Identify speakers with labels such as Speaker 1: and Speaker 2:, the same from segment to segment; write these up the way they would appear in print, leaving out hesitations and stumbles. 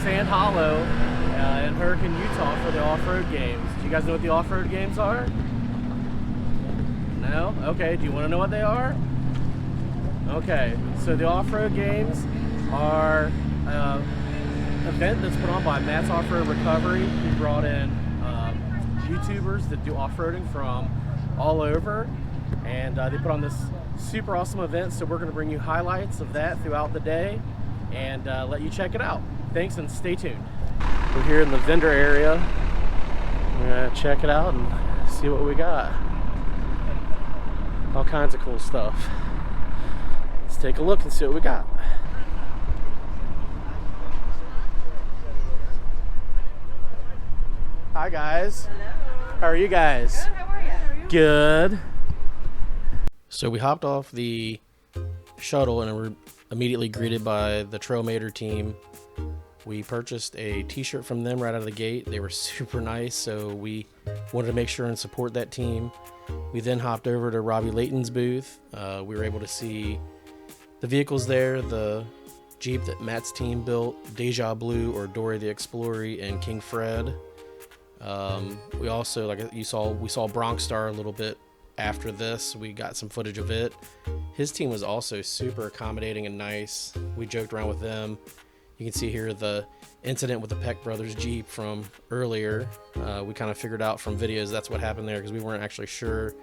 Speaker 1: Sand Hollow in Hurricane, Utah for the off-road games. Do you guys know what the off-road games are? No? Okay, do you want to know what they are? Okay, so the off-road games are an event that's put on by Matt's Off-Road Recovery. He brought in YouTubers that do off-roading from all over, and they put on this super awesome event, so we're going to bring you highlights of that throughout the day and let you check it out. Thanks, and stay tuned. We're here in the vendor area. We're going to check it out and see what we got. All kinds of cool stuff. Let's take a look and see what we got. Hi guys.
Speaker 2: Hello.
Speaker 1: How are you guys?
Speaker 2: Good, how are you?
Speaker 1: Good. So we hopped off the shuttle and were immediately greeted by the Trailmater team. We purchased a t-shirt from them right out of the gate. They were super nice, so we wanted to make sure and support that team. We then hopped over to Robbie Layton's booth. We were able to see the vehicles there, the Jeep that Matt's team built, Deja Blue or Dory the Explorer, and King Fred. We also, like you saw, we saw Broncstar a little bit after this. We got some footage of it. His team was also super accommodating and nice. We joked around with them. You can see here the incident with the Peck Brothers Jeep from earlier. We kind of figured out from videos that's what happened there because we weren't actually sure.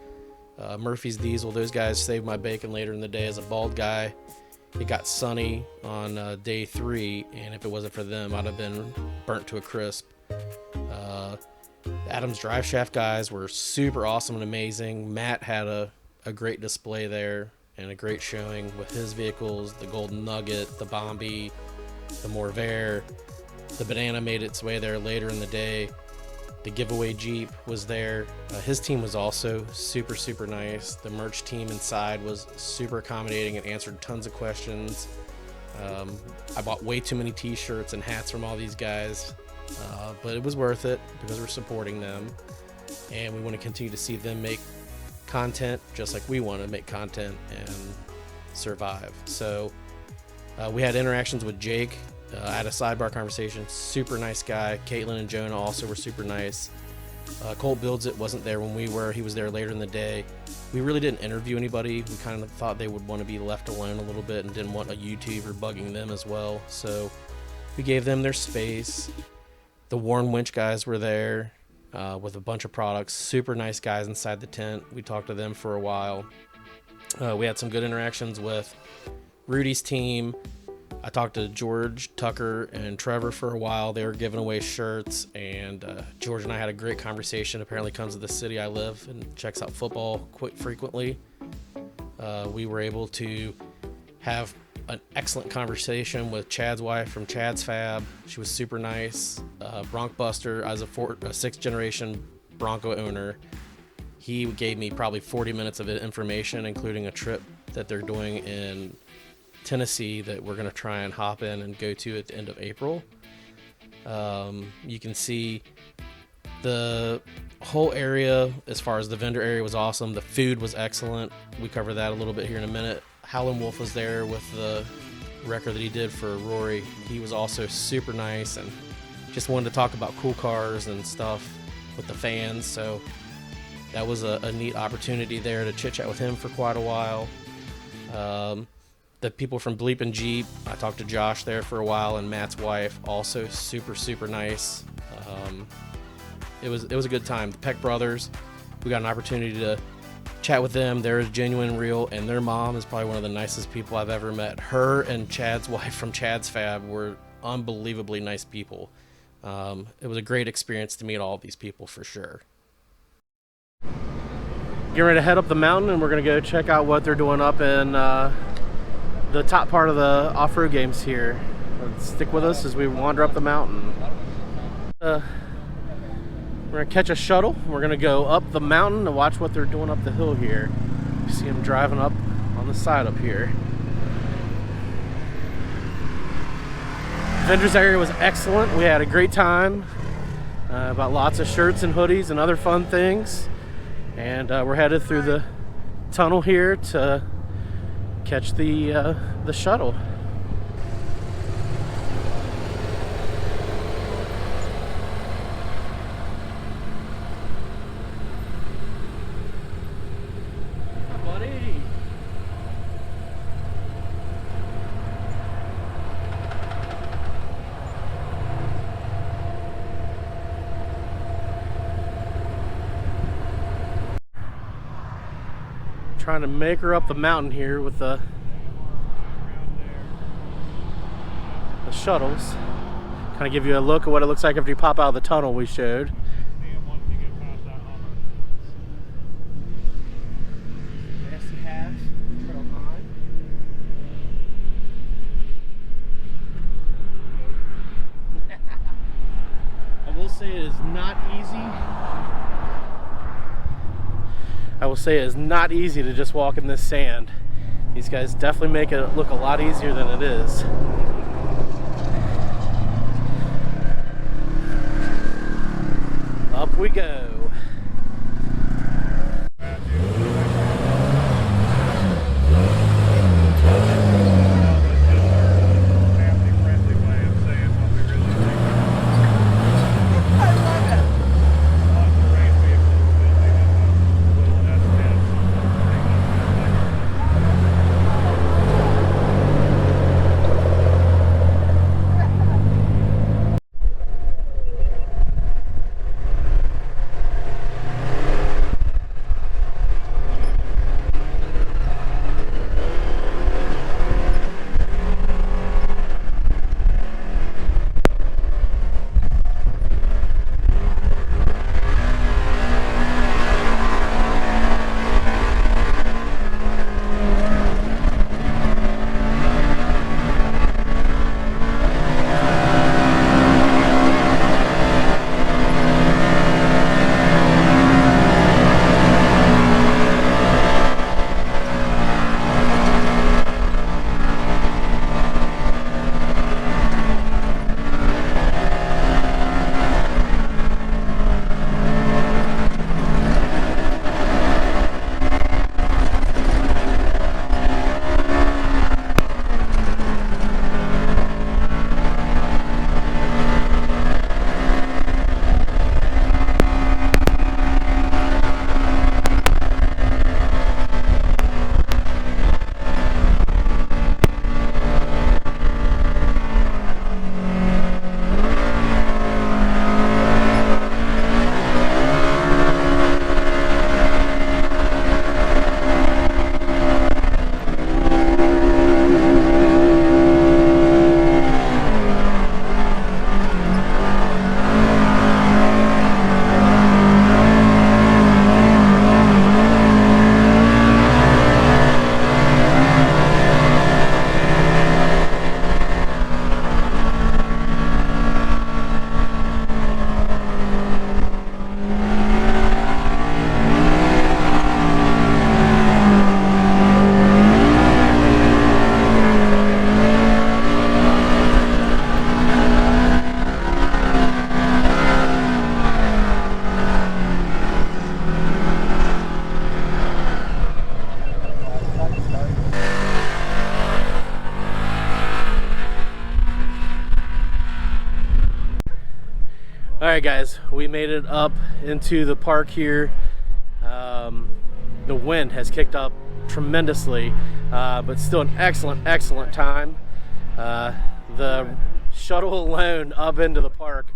Speaker 1: Murphy's Diesel, those guys saved my bacon later in the day as a bald guy. It got sunny on day 3, and if it wasn't for them, I'd have been burnt to a crisp. The Adams Drive Shaft guys were super awesome and amazing. Matt had a great display there and a great showing with his vehicles, the Golden Nugget, the Bombi, the Morvair. The Banana made its way there later in the day. The giveaway Jeep was there. His team was also super nice. The merch team inside was super accommodating and answered tons of questions. I bought way too many t-shirts and hats from all these guys, but it was worth it because we're supporting them, and we want to continue to see them make content just like we want to make content and survive. So we had interactions with Jake. I had a sidebar conversation. Super nice guy. Caitlin and Jonah also were super nice. Colt Builds It wasn't there when we were. He was there later in the day. We really didn't interview anybody. We kind of thought they would want to be left alone a little bit and didn't want a YouTuber bugging them as well. So we gave them their space. The Warren Winch guys were there with a bunch of products. Super nice guys inside the tent. We talked to them for a while. We had some good interactions with Rudy's team. I talked to George, Tucker, and Trevor for a while. They were giving away shirts, and George and I had a great conversation. Apparently comes to the city I live and checks out football quite frequently. We were able to have an excellent conversation with Chad's wife from Chad's Fab. She was super nice. Bronc Buster, as a 6th generation Bronco owner, he gave me probably 40 minutes of information, including a trip that they're doing in Tennessee that we're going to try and hop in and go to at the end of April. You can see the whole area as far as the vendor area was awesome. The food was excellent. We cover that a little bit here in a minute. Howlin' Wolf was there with the record that he did for Rory. He was also super nice and just wanted to talk about cool cars and stuff with the fans. So that was a neat opportunity there to chit chat with him for quite a while. The people from Bleep and Jeep, I talked to Josh there for a while, and Matt's wife, also super nice. It was a good time. The Peck Brothers, we got an opportunity to chat with them. They're genuine, real, and their mom is probably one of the nicest people I've ever met. Her and Chad's wife from Chad's Fab were unbelievably nice people. It was a great experience to meet all of these people for sure. Getting ready to head up the mountain, and we're going to go check out what they're doing up in the top part of the off-road games here. Stick with us as we wander up the mountain. We're gonna catch a shuttle. We're gonna go up the mountain to watch what they're doing up the hill here. You see them driving up on the side up here. The vendors area was excellent. We had a great time. Bought lots of shirts and hoodies and other fun things. And we're headed through the tunnel here to catch the shuttle. Trying to make her up the mountain here with the shuttles. Kind of give you a look at what it looks like after you pop out of the tunnel we showed. I will say it is not easy. I will say it is not easy to just walk in this sand. These guys definitely make it look a lot easier than it is. Up we go. Alright guys, we made it up into the park here. The wind has kicked up tremendously, but still an excellent time. The shuttle alone up into the park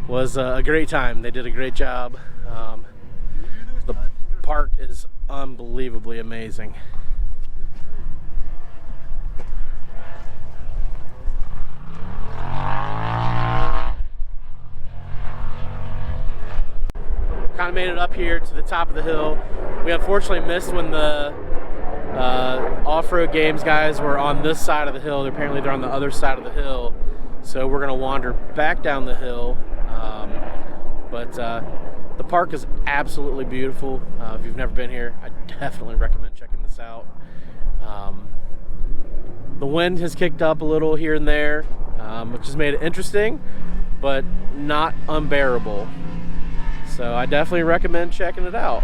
Speaker 1: was a great time. They did a great job. The park is unbelievably amazing. Kind of made it up here to the top of the hill. We unfortunately missed when the off-road games guys were on this side of the hill. Apparently they're on the other side of the hill, so we're gonna wander back down the hill. But the park is absolutely beautiful. If you've never been here, I definitely recommend checking this out. The wind has kicked up a little here and there, which has made it interesting, but not unbearable. So I definitely recommend checking it out.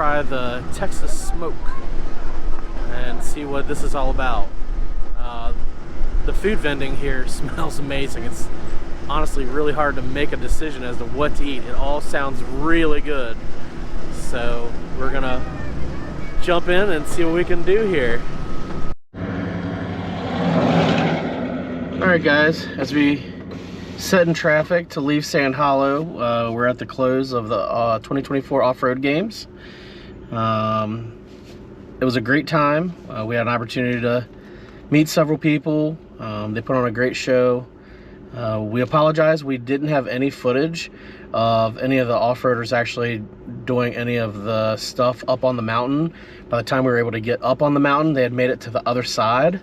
Speaker 1: try the Texas smoke and see what this is all about. The food vending here smells amazing. It's honestly really hard to make a decision as to what to eat. It all sounds really good. So we're gonna jump in and see what we can do here. Alright guys, as we set in traffic to leave Sand Hollow, we're at the close of the 2024 off-road games. It was a great time. We had an opportunity to meet several people. They put on a great show. We apologize, we didn't have any footage of any of the off-roaders actually doing any of the stuff up on the mountain. By the time we were able to get up on the mountain, they had made it to the other side,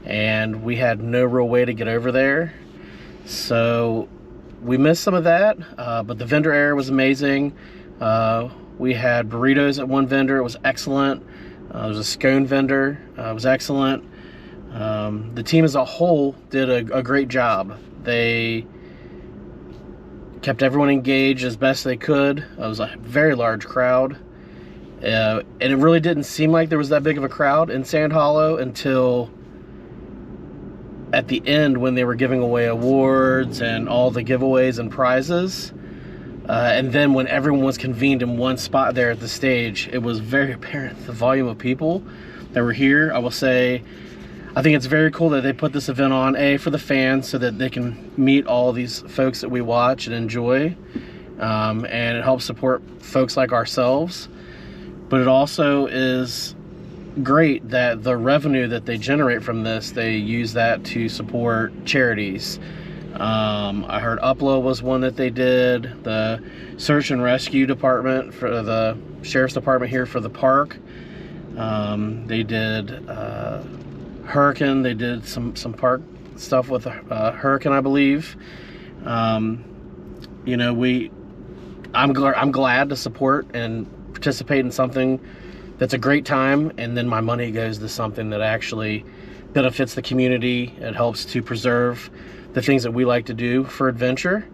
Speaker 1: and we had no real way to get over there. So we missed some of that, but the vendor area was amazing. We had burritos at one vendor, it was excellent. There was a scone vendor, it was excellent. The team as a whole did a great job. They kept everyone engaged as best they could. It was a very large crowd. And it really didn't seem like there was that big of a crowd in Sand Hollow until at the end when they were giving away awards and all the giveaways and prizes. And then when everyone was convened in one spot there at the stage, it was very apparent the volume of people that were here. I will say, I think it's very cool that they put this event on, for the fans, so that they can meet all these folks that we watch and enjoy. And it helps support folks like ourselves. But it also is great that the revenue that they generate from this, they use that to support charities. I heard Upload was one that they did. The search and rescue department for the sheriff's department here for the park. They did Hurricane. They did some park stuff with Hurricane, I believe. You know, I'm glad to support and participate in something that's a great time, and then my money goes to something that actually benefits the community. It helps to preserve the things that we like to do for adventure.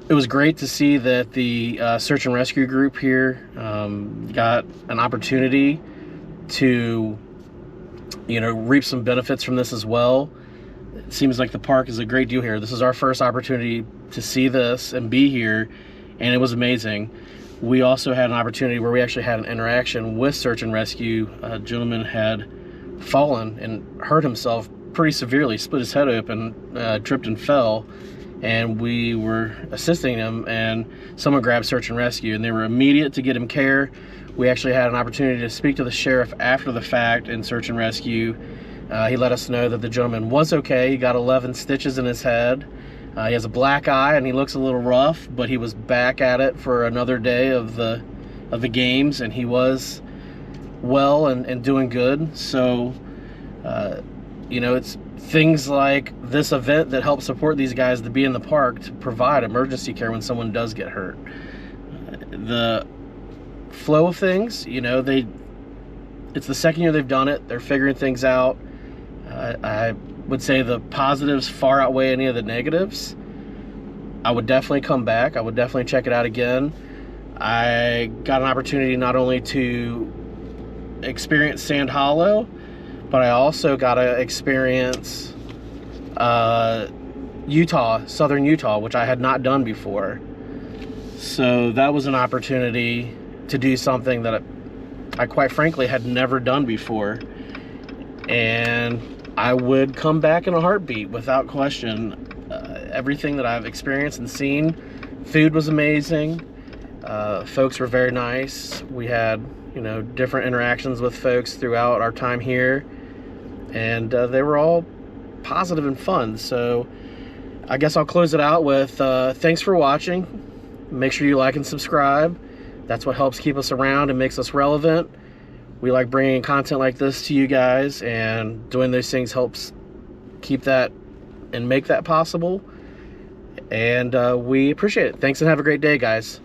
Speaker 1: It was great to see that the search and rescue group here got an opportunity to, you know, reap some benefits from this as well. It seems like the park is a great deal here. This is our first opportunity to see this and be here, and it was amazing. We also had an opportunity where we actually had an interaction with search and rescue. A gentleman had fallen and hurt himself pretty severely, split his head open, tripped and fell, and we were assisting him, and someone grabbed search and rescue, and they were immediate to get him care. We actually had an opportunity to speak to the sheriff after the fact in search and rescue. He let us know that the gentleman was okay. He got 11 stitches in his head. He has a black eye and he looks a little rough, but he was back at it for another day of the games, and he was well and doing good. So you know, it's things like this event that help support these guys to be in the park to provide emergency care when someone does get hurt. The flow of things, you know, it's the second year they've done it. They're figuring things out. I would say the positives far outweigh any of the negatives. I would definitely come back. I would definitely check it out again. I got an opportunity not only to experience Sand Hollow, but I also got to experience Utah, southern Utah, which I had not done before. So that was an opportunity to do something that I quite frankly had never done before. And I would come back in a heartbeat without question. Everything that I've experienced and seen, food was amazing. Folks were very nice. We had, you know, different interactions with folks throughout our time here, and they were all positive and fun. So I guess I'll close it out with thanks for watching. Make sure you like and subscribe. That's what helps keep us around and makes us relevant. We like bringing content like this to you guys, and doing those things helps keep that and make that possible. And we appreciate it. Thanks and have a great day, guys.